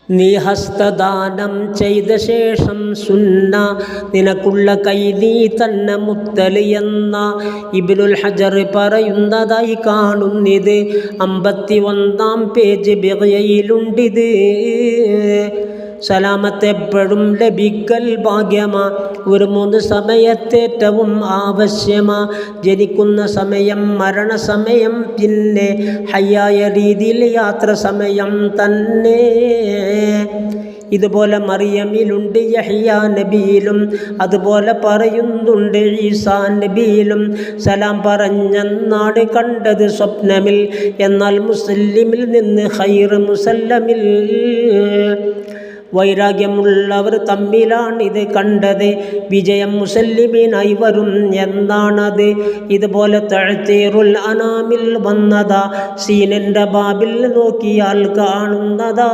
നീ ഹസ്തദാനം ചെയ്ത ശേഷം സുന്ന നിനക്കുള്ള കൈ നീ തന്നെ മുത്തലിയെന്ന ഇബ്നുൽ ഹജർ പറയുന്നതായി കാണുന്നിത് 51-ാം പേജ് ബിഗയിലുണ്ടിത്. സലാമത്ത് എപ്പോഴും ലഭിക്കൽ ഭാഗ്യമാ, ഒരു 3 സമയത്തേറ്റവും ആവശ്യമാ. ജനിക്കുന്ന സമയം, മരണസമയം, പിന്നെ ഹയ്യായ രീതിയിൽ യാത്ര സമയം തന്നെ. ഇതുപോലെ മറിയമിലുണ്ട്, യഹ്യാ നബിയിലും അതുപോലെ പറയുന്നുണ്ട്, ഈസാ നബിയിലും. സലാം പറഞ്ഞെന്നാണ് കണ്ടത് സ്വപ്നമിൽ, എന്നാൽ മുസല്ലിമിൽ നിന്ന് ഖൈർ മുസല്ലമിൽ. വൈരാഗ്യമുള്ളവർ തമ്മിലാണിത് കണ്ടത്, വിജയം മുസല്ലിമിനായി വരും എന്നാണത്. ഇതുപോലെ തഅ്തീറുൽ അനാമിൽ വന്നതാ, സീനൻ്റെ ബാബിൽ നോക്കിയാൽ കാണുന്നതാ.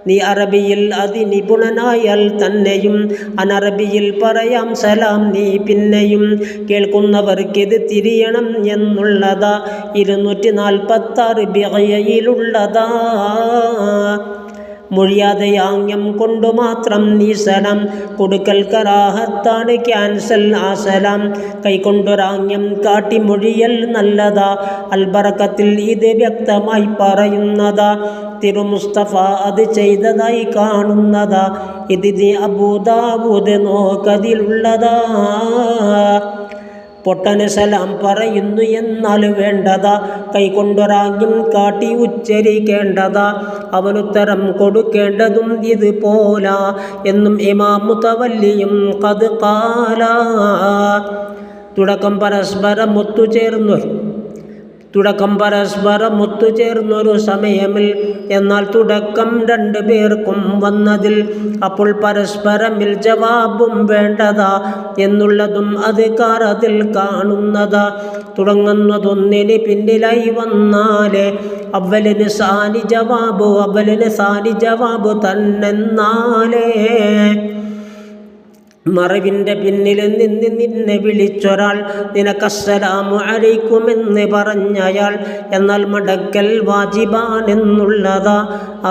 നീ അറബിയിൽ അതിനിപുണനായാൽ തന്നെയും അനറബിയിൽ പറയാം സലാം നീ പിന്നെയും. കേൾക്കുന്നവർക്കിത് തിരിയണം എന്നുള്ളതാ, 246 ബിഗയിലുള്ളതാ. മൊഴിയാതെ ആംഗ്യം കൊണ്ടു മാത്രം നീ സലാം കൊടുക്കൽ കറാഹത്താണ്, ക്യാൻസൽ ആ സലാം. കൈകൊണ്ടൊരാംഗ്യം കാട്ടി മൊഴിയൽ നല്ലതാ, അൽബറക്കത്തിൽ ഇത് വ്യക്തമായി പറയുന്നതാ. തിരുമുസ്തഫ അത് ചെയ്തതായി കാണുന്നതാ, ഇത് അബൂദാവൂദ് നോക്കതിലുള്ളതാ. പൊട്ടന് സലാം പറയുന്നു എന്നാൽ വേണ്ടതാ, കൈകൊണ്ടൊരാംഗ്യം കാട്ടി ഉച്ചരിക്കേണ്ടതാ. അവനുത്തരം കൊടുക്കേണ്ടതും ഇതുപോല എന്നും ഇമാം മുതവല്ലിയും ഖദ് ഖാല. തുടക്കം പരസ്പരം ഒത്തുചേർന്നൊരു സമയമിൽ, എന്നാൽ തുടക്കം 2 പേർക്കും വന്നതിൽ. അപ്പോൾ പരസ്പരമിൽ ജവാബും വേണ്ടതാ എന്നുള്ളതും അധികാർ അതിൽ കാണുന്നതാ. തുടങ്ങുന്നതൊന്നിന് പിന്നിലായി വന്നാലേ അവലിന് സാനി ജവാബ് തന്നെന്നാലേ. മറവിൻ്റെ പിന്നിൽ നിന്ന് നിന്നെ വിളിച്ചൊരാൾ, നിനക്കസ്സലാമു അലൈക്കുമെന്ന് പറഞ്ഞയാൾ, എന്നാൽ മടക്കൽ വാജിബാനെന്നുള്ളതാ.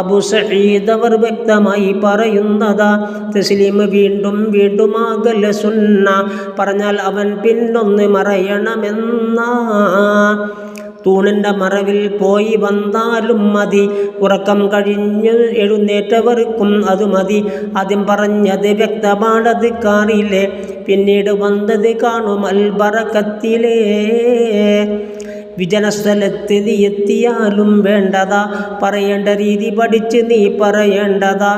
അബൂ സഈദ് അവർ വ്യക്തമായി പറയുന്നതാ, തസ്ലീം വീണ്ടും ആകൽ സുന്ന, പറഞ്ഞാൽ അവൻ പിന്നൊന്ന് മറയണമെന്നാ. തൂണിൻ്റെ മറവിൽ പോയി വന്നാലും മതി, ഉറക്കം കഴിഞ്ഞ് എഴുന്നേറ്റവർക്കും അത് മതി. ആദ്യം പറഞ്ഞത് വ്യക്തമാണത് കാറിലെ, പിന്നീട് വന്നത് കാണും അൽബറക്കത്തിലേ. വിജനസ്ഥലത്ത് നീ എത്തിയാലും വേണ്ടതാ, പറയേണ്ട രീതി പഠിച്ച് നീ പറയേണ്ടതാ.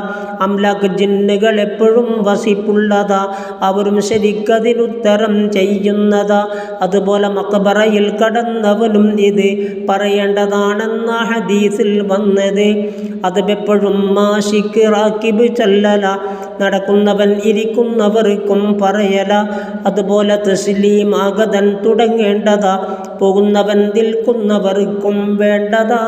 അംലാക്ക് ജിന്നുകൾ എപ്പോഴും വസിപ്പുള്ളതാ, അവരും ശരിക്കതിനുത്തരം ചെയ്യുന്നതാ. അതുപോലെ മഖബറയിൽ കടന്നവനും ഇത് പറയേണ്ടതാണെന്ന ഹദീസിൽ വന്നത്. അത് എപ്പോഴും മാഷിക്ക് റാക്കിബ് ചൊല്ലല, നടക്കുന്നവൻ ഇരിക്കുന്നവർക്കും പറയല. അതുപോലെ തസ്ലീം ആഗതൻ തുടങ്ങേണ്ടതാ, പോകുന്നവൻ നിൽക്കുന്നവർക്കും വേണ്ടതാ.